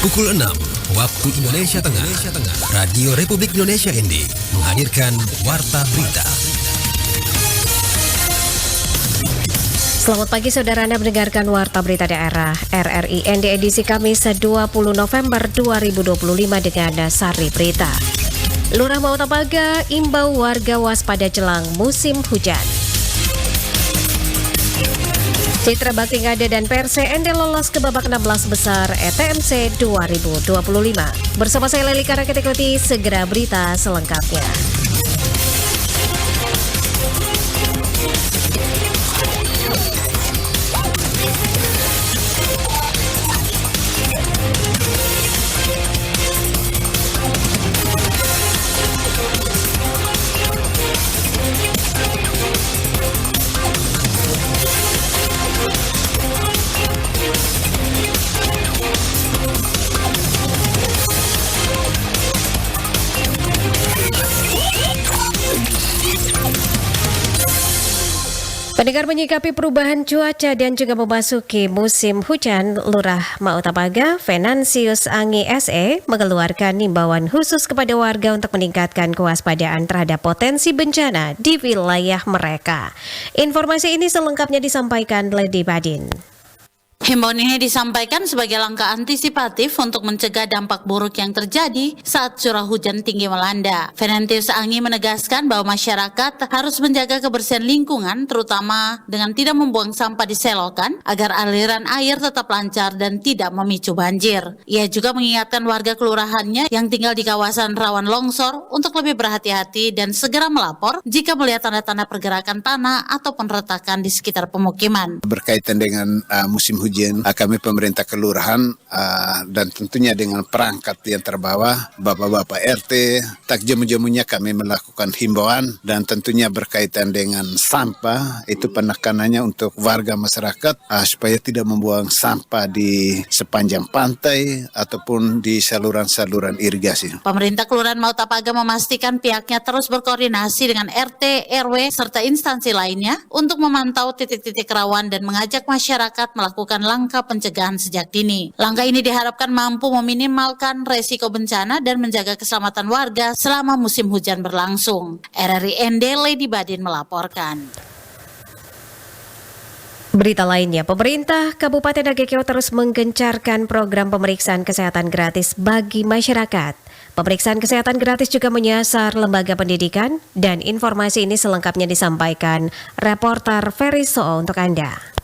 Pukul 6 waktu Indonesia Tengah. Radio Republik Indonesia ND menghadirkan Warta Berita. Selamat pagi saudara, Anda mendengarkan Warta Berita Daerah RRI ND edisi Kamis 20 November 2025 dengan Sari Berita. Lurah Mautapaga imbau warga waspada jelang musim hujan. Citra Bakti Ngada dan Perse ND lolos ke babak 16 besar ETMC 2025. Bersama saya Leli Karaketikoti, segera berita selengkapnya. Pendengar, menyikapi perubahan cuaca dan juga memasuki musim hujan, Lurah Mautapaga Venansius Angi SE mengeluarkan himbauan khusus kepada warga untuk meningkatkan kewaspadaan terhadap potensi bencana di wilayah mereka. Informasi ini selengkapnya disampaikan Lady Badin. Himbauan ini disampaikan sebagai langkah antisipatif untuk mencegah dampak buruk yang terjadi saat curah hujan tinggi melanda. Venansius Angi menegaskan bahwa masyarakat harus menjaga kebersihan lingkungan, terutama dengan tidak membuang sampah di selokan, agar aliran air tetap lancar dan tidak memicu banjir. Ia juga mengingatkan warga kelurahannya yang tinggal di kawasan rawan longsor untuk lebih berhati-hati dan segera melapor jika melihat tanda-tanda pergerakan tanah ataupun retakan di sekitar pemukiman. Berkaitan dengan musim hujan, kami pemerintah kelurahan dan tentunya dengan perangkat yang terbawah, bapak-bapak RT, tak jemu-jemunya kami melakukan himbauan, dan tentunya berkaitan dengan sampah, itu penekanannya untuk warga masyarakat supaya tidak membuang sampah di sepanjang pantai ataupun di saluran-saluran irigasi. Pemerintah Kelurahan Mautapaga memastikan pihaknya terus berkoordinasi dengan RT, RW, serta instansi lainnya untuk memantau titik-titik rawan dan mengajak masyarakat melakukan langkah pencegahan sejak dini. Langkah ini diharapkan mampu meminimalkan resiko bencana dan menjaga keselamatan warga selama musim hujan berlangsung. RRI ND Lady Badin melaporkan. Berita lainnya, pemerintah Kabupaten Nagekeo terus menggencarkan program pemeriksaan kesehatan gratis bagi masyarakat. Pemeriksaan kesehatan gratis juga menyasar lembaga pendidikan, dan informasi ini selengkapnya disampaikan reporter Ferry Soo untuk Anda.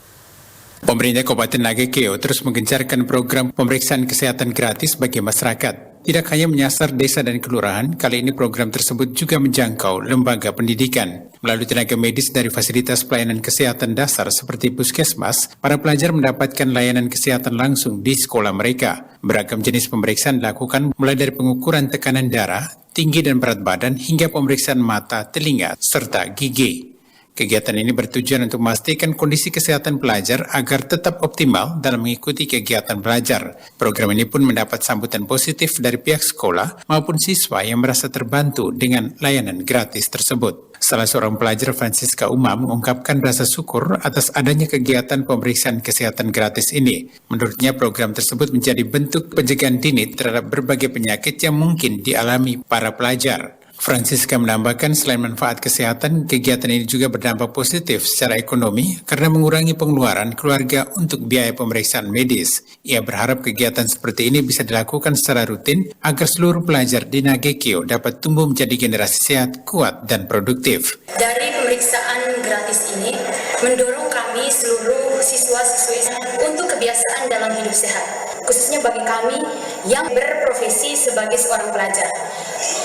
Pemerintah Kabupaten Nagekeo terus menggencarkan program pemeriksaan kesehatan gratis bagi masyarakat. Tidak hanya menyasar desa dan kelurahan, kali ini program tersebut juga menjangkau lembaga pendidikan. Melalui tenaga medis dari fasilitas pelayanan kesehatan dasar seperti puskesmas, para pelajar mendapatkan layanan kesehatan langsung di sekolah mereka. Beragam jenis pemeriksaan dilakukan mulai dari pengukuran tekanan darah, tinggi dan berat badan, hingga pemeriksaan mata, telinga, serta gigi. Kegiatan ini bertujuan untuk memastikan kondisi kesehatan pelajar agar tetap optimal dalam mengikuti kegiatan belajar. Program ini pun mendapat sambutan positif dari pihak sekolah maupun siswa yang merasa terbantu dengan layanan gratis tersebut. Salah seorang pelajar, Francisca Umam, mengungkapkan rasa syukur atas adanya kegiatan pemeriksaan kesehatan gratis ini. Menurutnya, program tersebut menjadi bentuk pencegahan dini terhadap berbagai penyakit yang mungkin dialami para pelajar. Francisca menambahkan selain manfaat kesehatan, kegiatan ini juga berdampak positif secara ekonomi karena mengurangi pengeluaran keluarga untuk biaya pemeriksaan medis. Ia berharap kegiatan seperti ini bisa dilakukan secara rutin agar seluruh pelajar di Nagekeo dapat tumbuh menjadi generasi sehat, kuat, dan produktif. Dari pemeriksaan gratis ini mendorong kami seluruh siswa-siswi untuk kebiasaan dalam hidup sehat, khususnya bagi kami yang berprofesi sebagai seorang pelajar,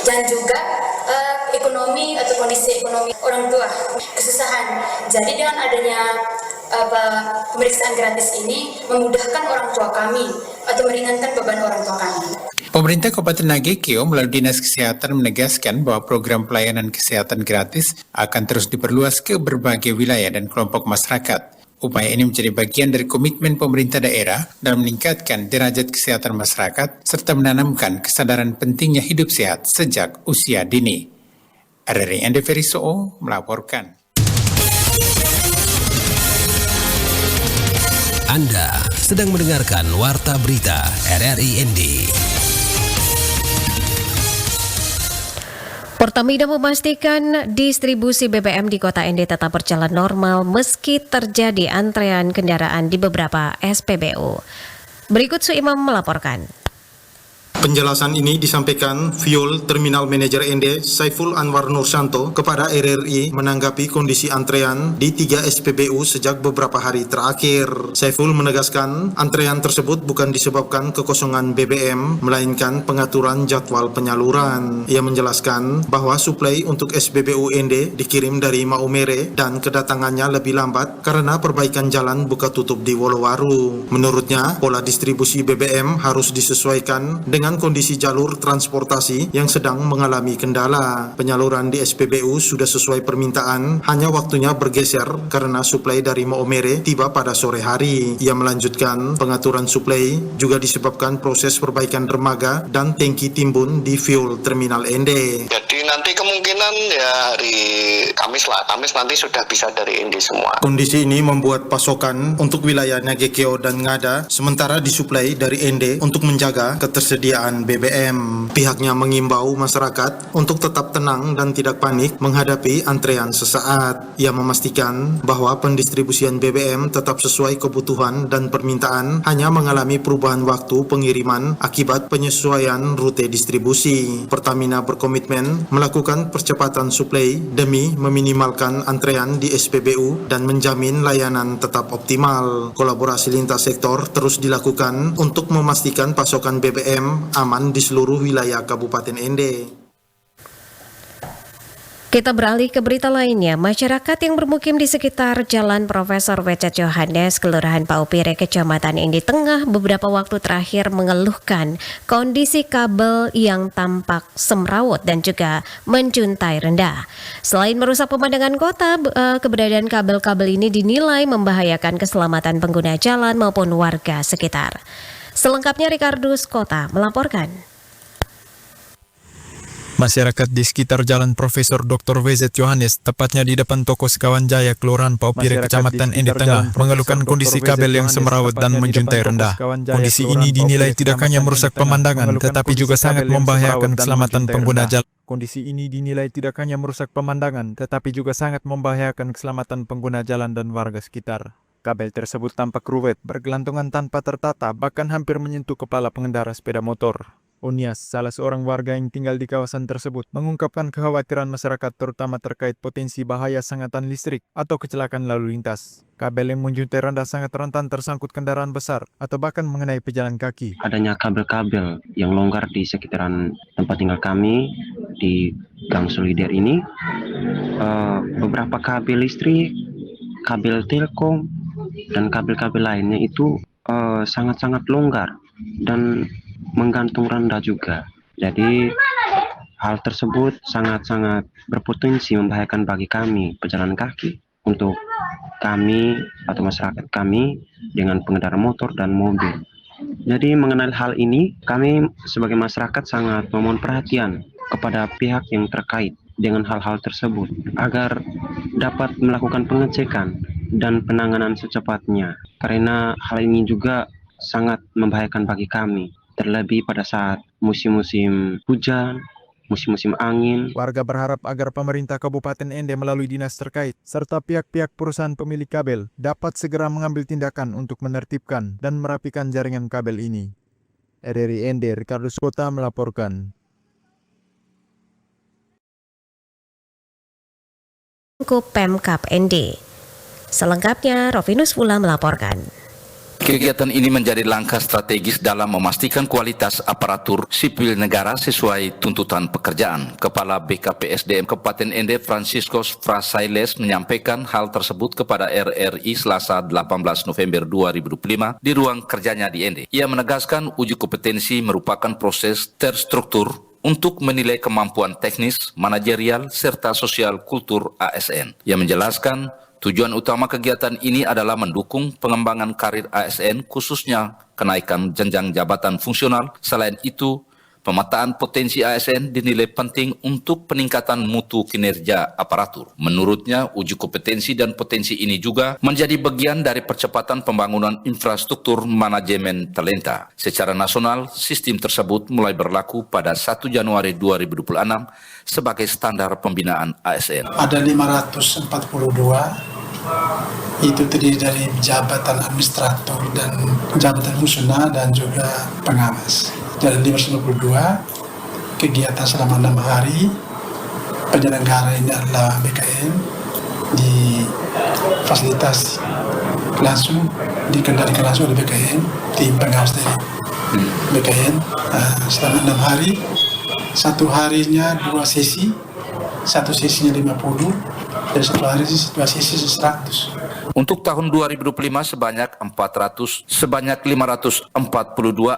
dan juga ekonomi atau kondisi ekonomi orang tua kesusahan. Jadi dengan adanya pemeriksaan gratis ini memudahkan orang tua kami atau meringankan beban orang tua kami. Pemerintah Kabupaten Nagekeo melalui Dinas Kesehatan menegaskan bahwa program pelayanan kesehatan gratis akan terus diperluas ke berbagai wilayah dan kelompok masyarakat. Upaya ini menjadi bagian dari komitmen pemerintah daerah dalam meningkatkan derajat kesehatan masyarakat serta menanamkan kesadaran pentingnya hidup sehat sejak usia dini. RRI ND Ferry Soo melaporkan. Anda sedang mendengarkan Warta Berita RRI ND. Pertamina memastikan distribusi BBM di Kota ND tetap berjalan normal meski terjadi antrean kendaraan di beberapa SPBU. Berikut Suimam melaporkan. Penjelasan ini disampaikan Fuel Terminal Manager ND Saiful Anwar Nursanto kepada RRI menanggapi kondisi antrean di 3 SPBU sejak beberapa hari terakhir. Saiful menegaskan antrean tersebut bukan disebabkan kekosongan BBM, melainkan pengaturan jadwal penyaluran. Ia menjelaskan bahwa suplai untuk SPBU ND dikirim dari Maumere dan kedatangannya lebih lambat karena perbaikan jalan buka tutup di Wolowaru. Menurutnya, pola distribusi BBM harus disesuaikan dengan kondisi jalur transportasi yang sedang mengalami kendala. Penyaluran di SPBU sudah sesuai permintaan, hanya waktunya bergeser karena suplai dari Maumere tiba pada sore hari. Ia melanjutkan, pengaturan suplai juga disebabkan proses perbaikan dermaga dan tangki timbun di Fuel Terminal ND. Jadi nanti kemungkinan ya hari Kamis nanti sudah bisa dari ND semua. Kondisi ini membuat pasokan untuk wilayah Nagekeo dan Ngada sementara disuplai dari ND untuk menjaga ketersediaan BBM. Pihaknya mengimbau masyarakat untuk tetap tenang dan tidak panik menghadapi antrean sesaat. Ia memastikan bahwa pendistribusian BBM tetap sesuai kebutuhan dan permintaan, hanya mengalami perubahan waktu pengiriman akibat penyesuaian rute distribusi. Pertamina berkomitmen melakukan percepatan suplai demi meminimalkan antrean di SPBU dan menjamin layanan tetap optimal. Kolaborasi lintas sektor terus dilakukan untuk memastikan pasokan BBM aman di seluruh wilayah Kabupaten ND. Kita beralih ke berita lainnya. Masyarakat yang bermukim di sekitar Jalan Profesor W.C. Johannes, Kelurahan Paupire, Kecamatan ND Tengah beberapa waktu terakhir mengeluhkan kondisi kabel yang tampak semrawut dan juga menjuntai rendah. Selain merusak pemandangan kota, keberadaan kabel-kabel ini dinilai membahayakan keselamatan pengguna jalan maupun warga sekitar. Selengkapnya Ricardus Kota melaporkan. Masyarakat di sekitar Jalan Profesor Dr. W.C. Johannes, tepatnya di depan toko Sekawan Jaya, Kelurahan Paupire, Kecamatan ND Tengah, mengeluhkan kondisi kabel yang semrawut dan menjuntai rendah. Kondisi ini dinilai tidak hanya merusak pemandangan, tetapi juga sangat membahayakan keselamatan pengguna jalan. Kondisi ini dinilai tidak hanya merusak pemandangan, tetapi juga sangat membahayakan keselamatan pengguna jalan dan warga sekitar. Kabel tersebut tampak ruwet, bergelantungan tanpa tertata, bahkan hampir menyentuh kepala pengendara sepeda motor. Unias, salah seorang warga yang tinggal di kawasan tersebut, mengungkapkan kekhawatiran masyarakat terutama terkait potensi bahaya sengatan listrik atau kecelakaan lalu lintas. Kabel yang menjuntai rendah sangat rentan tersangkut kendaraan besar atau bahkan mengenai pejalan kaki. Adanya kabel-kabel yang longgar di sekitaran tempat tinggal kami di Gang Solider ini, beberapa kabel listrik, kabel telkom, dan kabel-kabel lainnya itu sangat-sangat longgar dan menggantung rendah juga. Jadi hal tersebut sangat-sangat berpotensi membahayakan bagi kami pejalan kaki, untuk kami atau masyarakat kami dengan pengendara motor dan mobil. Jadi mengenai hal ini, kami sebagai masyarakat sangat memohon perhatian kepada pihak yang terkait dengan hal-hal tersebut agar dapat melakukan pengecekan dan penanganan secepatnya, karena hal ini juga sangat membahayakan bagi kami, terlebih pada saat musim-musim hujan, musim-musim angin. Warga berharap agar pemerintah Kabupaten ND melalui dinas terkait serta pihak-pihak perusahaan pemilik kabel dapat segera mengambil tindakan untuk menertibkan dan merapikan jaringan kabel ini. RRI ND, Ricardus Kota melaporkan. Pemkab ND. Selengkapnya Rovinus Fula melaporkan. Kegiatan ini menjadi langkah strategis dalam memastikan kualitas aparatur sipil negara sesuai tuntutan pekerjaan. Kepala BKPSDM Kabupaten ND Franciscus Frasailes menyampaikan hal tersebut kepada RRI Selasa 18 November 2025 di ruang kerjanya di ND. Ia menegaskan uji kompetensi merupakan proses terstruktur untuk menilai kemampuan teknis, manajerial, serta sosial kultur ASN. Ia menjelaskan tujuan utama kegiatan ini adalah mendukung pengembangan karir ASN, khususnya kenaikan jenjang jabatan fungsional. Selain itu, Pemetaan potensi ASN dinilai penting untuk peningkatan mutu kinerja aparatur. Menurutnya, uji kompetensi dan potensi ini juga menjadi bagian dari percepatan pembangunan infrastruktur manajemen talenta. Secara nasional, sistem tersebut mulai berlaku pada 1 Januari 2026 sebagai standar pembinaan ASN. Ada 542, itu terdiri dari jabatan administrator dan jabatan fungsional dan juga pengawas. Dari 592, kegiatan selama 6 hari, penyelenggara ini adalah BKN, difasilitasi langsung, dikendalikan langsung oleh BKN, tim pengawas dari BKN selama 6 hari, satu harinya 2 sesi, satu sesinya 50, dan satu hari 2 sesi 100. Untuk tahun 2025 sebanyak 542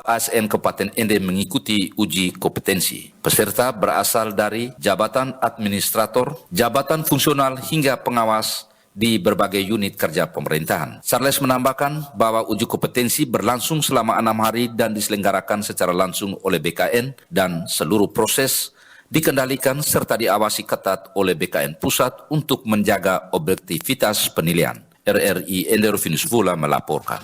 ASN Kabupaten Ende mengikuti uji kompetensi. Peserta berasal dari jabatan administrator, jabatan fungsional hingga pengawas di berbagai unit kerja pemerintahan. Charles menambahkan bahwa uji kompetensi berlangsung selama 6 hari dan diselenggarakan secara langsung oleh BKN dan seluruh proses dikendalikan serta diawasi ketat oleh BKN Pusat untuk menjaga objektivitas penilaian. RRI Ende Rufinus Vula melaporkan.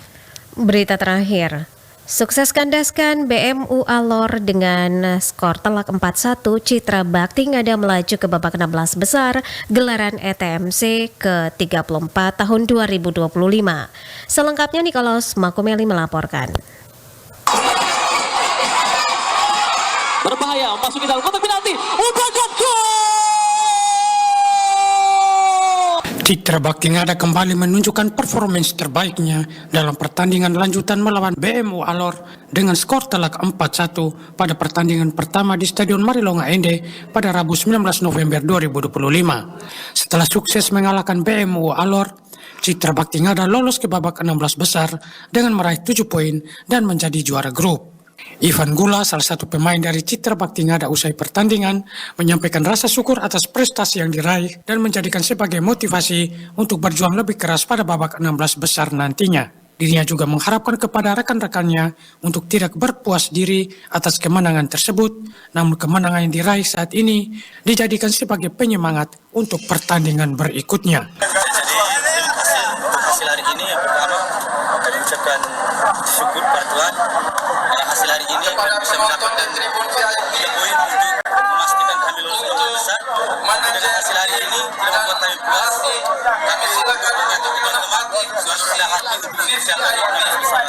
Berita terakhir, sukses kandaskan BMU Alor dengan skor telak 4-1, Citra Bakti Ngada melaju ke babak 16 besar gelaran ETMC ke-34 tahun 2025. Selengkapnya Nikolaus Makumeli melaporkan. Berbahaya, masuk ke dalam kotak penalti. Umpan gol! Citra Bakti Ngada kembali menunjukkan performance terbaiknya dalam pertandingan lanjutan melawan BMU Alor dengan skor telak 4-1 pada pertandingan pertama di Stadion Marilonga Ende pada Rabu 19 November 2025. Setelah sukses mengalahkan BMU Alor, Citra Bakti Ngada lolos ke babak 16 besar dengan meraih 7 poin dan menjadi juara grup. Ivan Gula, salah satu pemain dari Citra Bakti Ngada usai pertandingan, menyampaikan rasa syukur atas prestasi yang diraih dan menjadikan sebagai motivasi untuk berjuang lebih keras pada babak 16 besar nantinya. Dirinya juga mengharapkan kepada rekan-rekannya untuk tidak berpuas diri atas kemenangan tersebut, namun kemenangan yang diraih saat ini dijadikan sebagai penyemangat untuk pertandingan berikutnya. Hasil hari ini yang pertama kami ucapkan syukur pada Tuhan. Hasil hari ini kami bisa mendapatkan 3 poin untuk memastikan kami lolos ke babak besar. Dengan hasil hari ini tidak membuat kami puas. Kami sudah mengajak teman-teman sudah rendah hati untuk mempersiapkan 16 besar.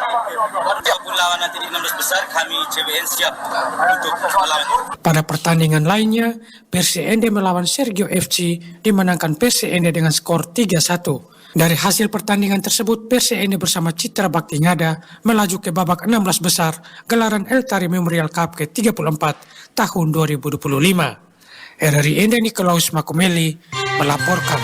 Walaupun lawan nanti di 16 besar, kami CBN siap untuk melawan. Pada pertandingan lainnya, Persi Ende melawan Sergio FC dimenangkan Persi Ende dengan skor 3-1. Dari hasil pertandingan tersebut, Persi Ende bersama Citra Bakti Ngada melaju ke babak 16 besar gelaran El Tari Memorial Cup ke-34 tahun 2025. RRI Ende Nikolaus Makumeli melaporkan.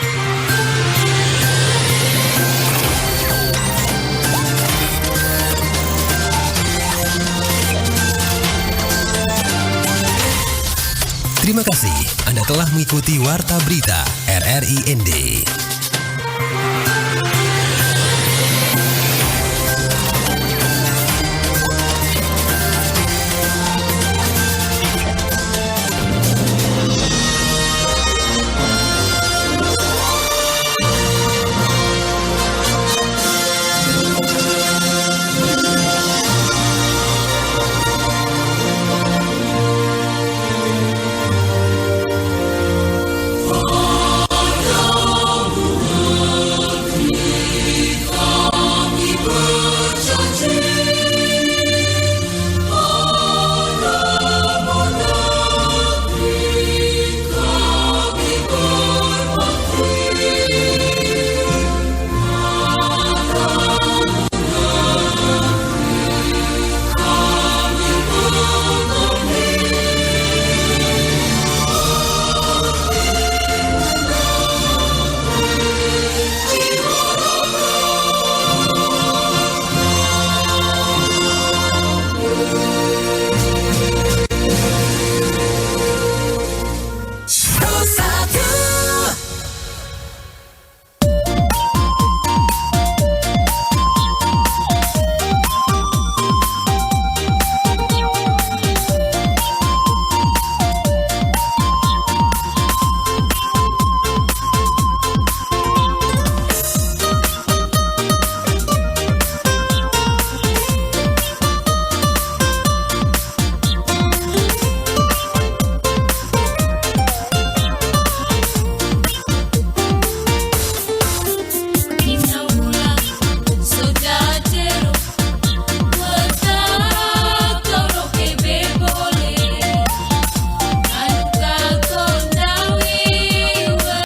Terima kasih Anda telah mengikuti Warta Berita RRI Ende.